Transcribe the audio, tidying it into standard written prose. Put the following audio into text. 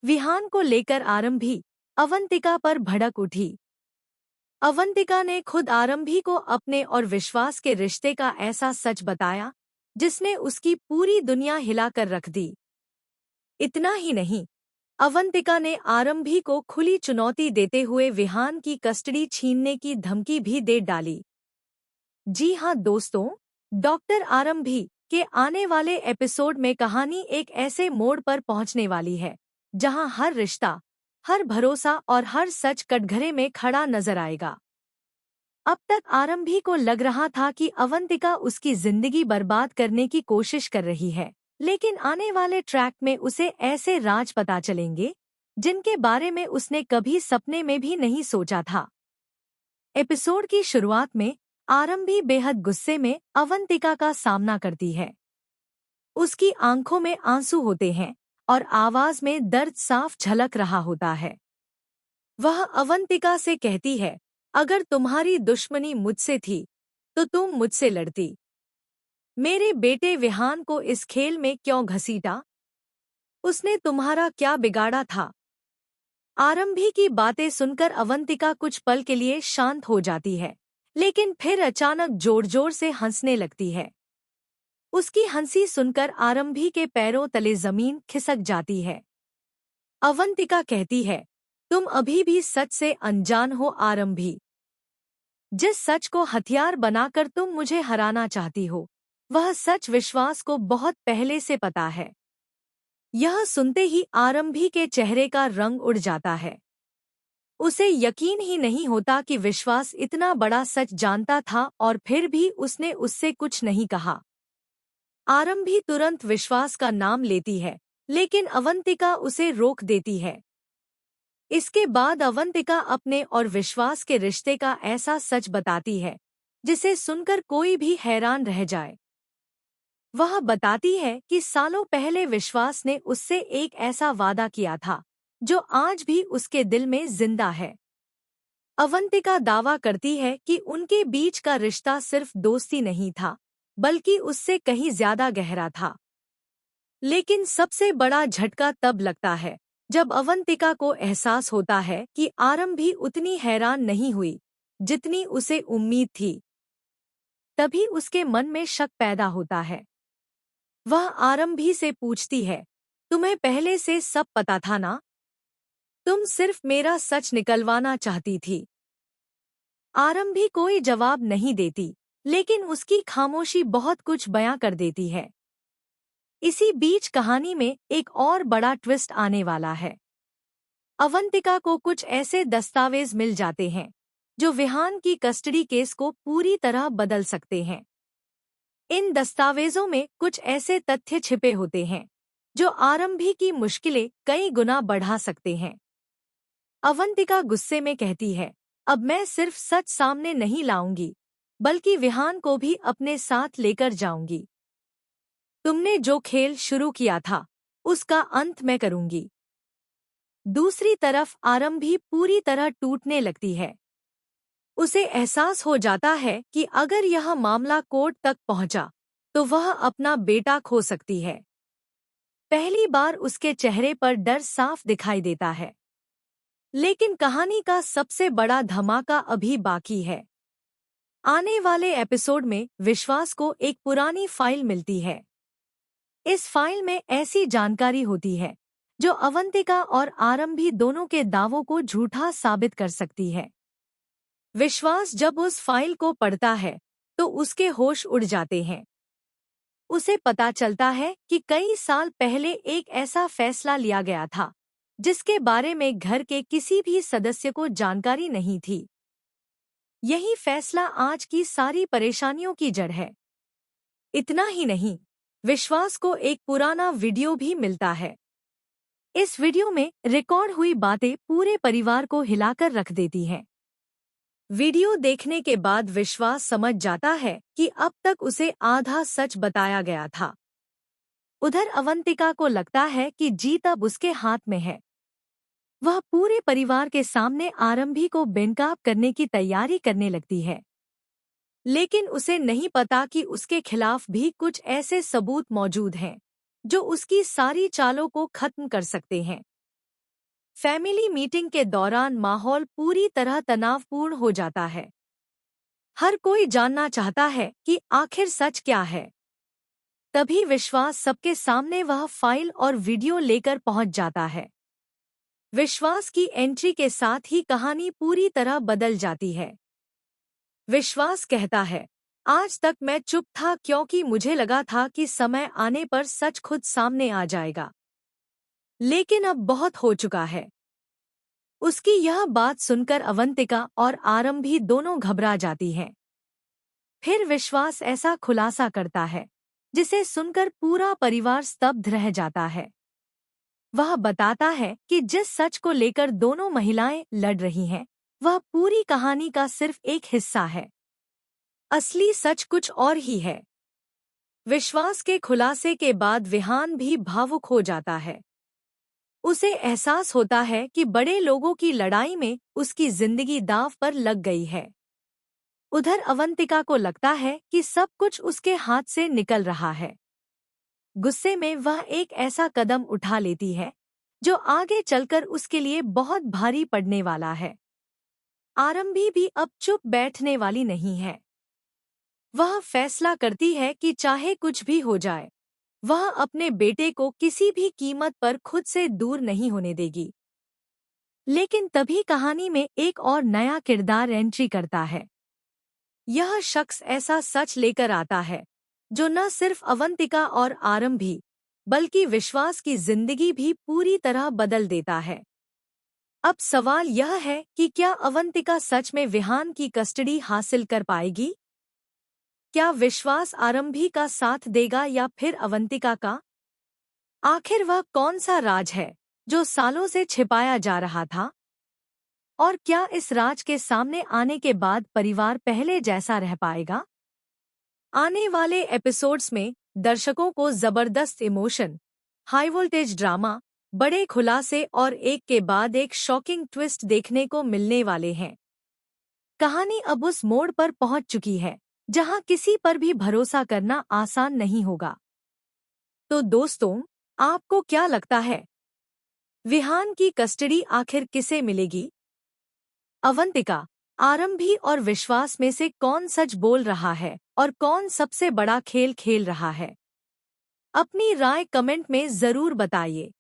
विहान को लेकर आरंभी अवंतिका पर भड़क उठी। अवंतिका ने खुद आरंभी को अपने और विश्वास के रिश्ते का ऐसा सच बताया जिसने उसकी पूरी दुनिया हिलाकर रख दी। इतना ही नहीं, अवंतिका ने आरंभी को खुली चुनौती देते हुए विहान की कस्टडी छीनने की धमकी भी दे डाली। जी हाँ दोस्तों, डॉक्टर आरंभी के आने वाले एपिसोड में कहानी एक ऐसे मोड़ पर पहुंचने वाली है जहां हर रिश्ता, हर भरोसा और हर सच कटघरे में खड़ा नजर आएगा। अब तक आरंभी को लग रहा था कि अवंतिका उसकी जिंदगी बर्बाद करने की कोशिश कर रही है, लेकिन आने वाले ट्रैक में उसे ऐसे राज पता चलेंगे जिनके बारे में उसने कभी सपने में भी नहीं सोचा था। एपिसोड की शुरुआत में आरंभी बेहद गुस्से में अवंतिका का सामना करती है। उसकी आंखों में आंसू होते हैं और आवाज में दर्द साफ झलक रहा होता है। वह अवंतिका से कहती है, अगर तुम्हारी दुश्मनी मुझसे थी तो तुम मुझसे लड़ती। मेरे बेटे विहान को इस खेल में क्यों घसीटा? उसने तुम्हारा क्या बिगाड़ा था? आरंभी की बातें सुनकर अवंतिका कुछ पल के लिए शांत हो जाती है, लेकिन फिर अचानक जोर-जोर से हंसने लगती है। उसकी हंसी सुनकर आरंभी के पैरों तले जमीन खिसक जाती है। अवंतिका कहती है, तुम अभी भी सच से अनजान हो आरंभी। जिस सच को हथियार बनाकर तुम मुझे हराना चाहती हो, वह सच विश्वास को बहुत पहले से पता है। यह सुनते ही आरंभी के चेहरे का रंग उड़ जाता है। उसे यकीन ही नहीं होता कि विश्वास इतना बड़ा सच जानता था और फिर भी उसने उससे कुछ नहीं कहा। आरंभी तुरंत विश्वास का नाम लेती है, लेकिन अवंतिका उसे रोक देती है। इसके बाद अवंतिका अपने और विश्वास के रिश्ते का ऐसा सच बताती है जिसे सुनकर कोई भी हैरान रह जाए। वह बताती है कि सालों पहले विश्वास ने उससे एक ऐसा वादा किया था जो आज भी उसके दिल में जिंदा है। अवंतिका दावा करती है कि उनके बीच का रिश्ता सिर्फ दोस्ती नहीं था, बल्कि उससे कहीं ज्यादा गहरा था। लेकिन सबसे बड़ा झटका तब लगता है जब अवंतिका को एहसास होता है कि आरंभी उतनी हैरान नहीं हुई जितनी उसे उम्मीद थी। तभी उसके मन में शक पैदा होता है। वह आरंभी से पूछती है, तुम्हें पहले से सब पता था ना? तुम सिर्फ मेरा सच निकलवाना चाहती थी। आरंभी कोई जवाब नहीं देती, लेकिन उसकी खामोशी बहुत कुछ बयां कर देती है। इसी बीच कहानी में एक और बड़ा ट्विस्ट आने वाला है। अवंतिका को कुछ ऐसे दस्तावेज मिल जाते हैं जो विहान की कस्टडी केस को पूरी तरह बदल सकते हैं। इन दस्तावेजों में कुछ ऐसे तथ्य छिपे होते हैं जो आरंभी की मुश्किलें कई गुना बढ़ा सकते हैं। अवंतिका गुस्से में कहती है, अब मैं सिर्फ सच सामने नहीं लाऊंगी, बल्कि विहान को भी अपने साथ लेकर जाऊंगी। तुमने जो खेल शुरू किया था, उसका अंत मैं करूंगी। दूसरी तरफ आरंभी पूरी तरह टूटने लगती है। उसे एहसास हो जाता है कि अगर यह मामला कोर्ट तक पहुंचा, तो वह अपना बेटा खो सकती है। पहली बार उसके चेहरे पर डर साफ दिखाई देता है। लेकिन कहानी का सबसे बड़ा धमाका अभी बाकी है। आने वाले एपिसोड में विश्वास को एक पुरानी फाइल मिलती है। इस फाइल में ऐसी जानकारी होती है जो अवंतिका और आरंभी दोनों के दावों को झूठा साबित कर सकती है। विश्वास जब उस फाइल को पढ़ता है तो उसके होश उड़ जाते हैं। उसे पता चलता है कि कई साल पहले एक ऐसा फैसला लिया गया था जिसके बारे में घर के किसी भी सदस्य को जानकारी नहीं थी। यही फैसला आज की सारी परेशानियों की जड़ है। इतना ही नहीं, विश्वास को एक पुराना वीडियो भी मिलता है। इस वीडियो में रिकॉर्ड हुई बातें पूरे परिवार को हिलाकर रख देती हैं। वीडियो देखने के बाद विश्वास समझ जाता है कि अब तक उसे आधा सच बताया गया था। उधर अवंतिका को लगता है कि जीत अब उसके हाथ में है। वह पूरे परिवार के सामने आरंभी को बेनकाब करने की तैयारी करने लगती है। लेकिन उसे नहीं पता कि उसके खिलाफ भी कुछ ऐसे सबूत मौजूद हैं जो उसकी सारी चालों को खत्म कर सकते हैं। फैमिली मीटिंग के दौरान माहौल पूरी तरह तनावपूर्ण हो जाता है। हर कोई जानना चाहता है कि आखिर सच क्या है। तभी विश्वास सबके सामने वह फाइल और वीडियो लेकर पहुंच जाता है। विश्वास की एंट्री के साथ ही कहानी पूरी तरह बदल जाती है। विश्वास कहता है, आज तक मैं चुप था क्योंकि मुझे लगा था कि समय आने पर सच खुद सामने आ जाएगा। लेकिन अब बहुत हो चुका है। उसकी यह बात सुनकर अवंतिका और आरंभी दोनों घबरा जाती हैं। फिर विश्वास ऐसा खुलासा करता है जिसे सुनकर पूरा परिवार स्तब्ध रह जाता है। वह बताता है कि जिस सच को लेकर दोनों महिलाएं लड़ रही हैं, वह पूरी कहानी का सिर्फ एक हिस्सा है। असली सच कुछ और ही है। विश्वास के खुलासे के बाद विहान भी भावुक हो जाता है। उसे एहसास होता है कि बड़े लोगों की लड़ाई में उसकी जिंदगी दांव पर लग गई है। उधर अवंतिका को लगता है कि सब कुछ उसके हाथ से निकल रहा है। गुस्से में वह एक ऐसा कदम उठा लेती है जो आगे चलकर उसके लिए बहुत भारी पड़ने वाला है। आरंभी भी अब चुप बैठने वाली नहीं है। वह फैसला करती है कि चाहे कुछ भी हो जाए, वह अपने बेटे को किसी भी कीमत पर खुद से दूर नहीं होने देगी। लेकिन तभी कहानी में एक और नया किरदार एंट्री करता है। यह शख्स ऐसा सच लेकर आता है जो न सिर्फ अवंतिका और आरंभी बल्कि विश्वास की जिंदगी भी पूरी तरह बदल देता है। अब सवाल यह है कि क्या अवंतिका सच में विहान की कस्टडी हासिल कर पाएगी? क्या विश्वास आरंभी का साथ देगा या फिर अवंतिका का? आखिर वह कौन सा राज है जो सालों से छिपाया जा रहा था? और क्या इस राज के सामने आने के बाद परिवार पहले जैसा रह पाएगा? आने वाले एपिसोड्स में दर्शकों को जबरदस्त इमोशन, हाई वोल्टेज ड्रामा, बड़े खुलासे और एक के बाद एक शॉकिंग ट्विस्ट देखने को मिलने वाले हैं। कहानी अब उस मोड़ पर पहुंच चुकी है जहां किसी पर भी भरोसा करना आसान नहीं होगा। तो दोस्तों, आपको क्या लगता है? विहान की कस्टडी आखिर किसे मिलेगी? अवंतिका, आरंभी और विश्वास में से कौन सच बोल रहा है और कौन सबसे बड़ा खेल खेल रहा है? अपनी राय कमेंट में जरूर बताइए।